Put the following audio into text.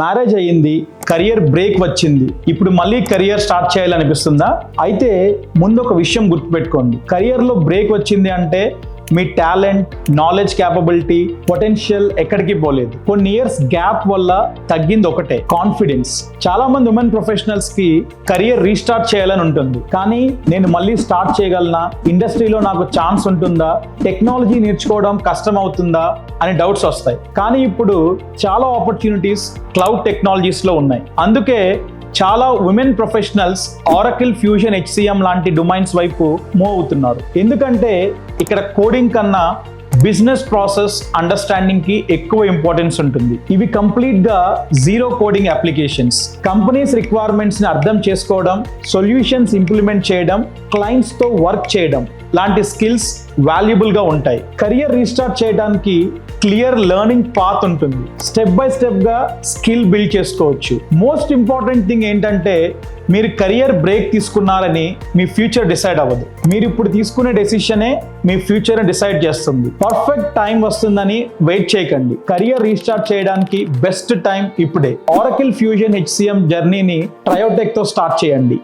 Marriage అయ్యింది, career break వచ్చింది, ఇప్పుడు మళ్ళీ కెరియర్ స్టార్ట్ చేయాలనిపిస్తుందా? అయితే ముందు ఒక విషయం గుర్తుపెట్టుకోండి, కెరియర్లో బ్రేక్ వచ్చింది అంటే మీ టాలెంట్, నాలెడ్జ్, క్యాపబిలిటీ, పొటెన్షియల్ ఎక్కడికి పోలేదు. కొన్ని ఇయర్స్ గ్యాప్ వల్ల తగ్గింది ఒకటే, కాన్ఫిడెన్స్. చాలా మంది ఉమెన్ ప్రొఫెషనల్స్ కి కెరియర్ రీస్టార్ట్ చేయాలని ఉంటుంది, కానీ నేను మళ్ళీ స్టార్ట్ చేయగలనా, ఇండస్ట్రీలో నాకు ఛాన్స్ ఉంటుందా, టెక్నాలజీ నేర్చుకోవడం కష్టం అవుతుందా అని డౌట్స్ వస్తాయి. కానీ ఇప్పుడు చాలా ఆపర్చునిటీస్ క్లౌడ్ టెక్నాలజీస్ లో ఉన్నాయి. అందుకే చాలా women professionals Oracle, fusion, HCM లాంటి డొమైన్స్ వైపు మూవ్ అవుతున్నారు. ఎందుకంటే ఇక్కడ కోడింగ్ కన్నా బిజినెస్ ప్రాసెస్ అండర్స్టాండింగ్ కి ఎక్కువ ఇంపార్టెన్స్ ఉంటుంది. ఇవి కంప్లీట్ గా zero coding applications. Companies requirements ని అర్థం చేసుకోవడం, సొల్యూషన్స్ ఇంప్లిమెంట్ చేయడం, క్లయింట్స్ తో వర్క్ చేయడం లాంటి స్కిల్స్ వాల్యుబుల్ గా ఉంటాయి. కెరియర్ రీస్టార్ట్ చేయడానికి క్లియర్ లెర్నింగ్ పాత్ ఉంటుంది. స్టెప్ బై స్టెప్ గా స్కిల్ బిల్డ్ చేసుకోవచ్చు. మోస్ట్ ఇంపార్టెంట్ థింగ్ ఏంటంటే మీరు కెరియర్ బ్రేక్ తీసుకున్నారని మీ ఫ్యూచర్ డిసైడ్ అవ్వదు. మీరు ఇప్పుడు తీసుకునే డెసిషనే మీ ఫ్యూచర్ డిసైడ్ చేస్తుంది. పర్ఫెక్ట్ టైం వస్తుందని వెయిట్ చేయకండి. కెరియర్ రీస్టార్ట్ చేయడానికి బెస్ట్ టైం ఇప్పుడే. ఆరకిల్, ఫ్యూజన్, HCM జర్నీని ట్రయోటెక్ తో స్టార్ట్ చేయండి.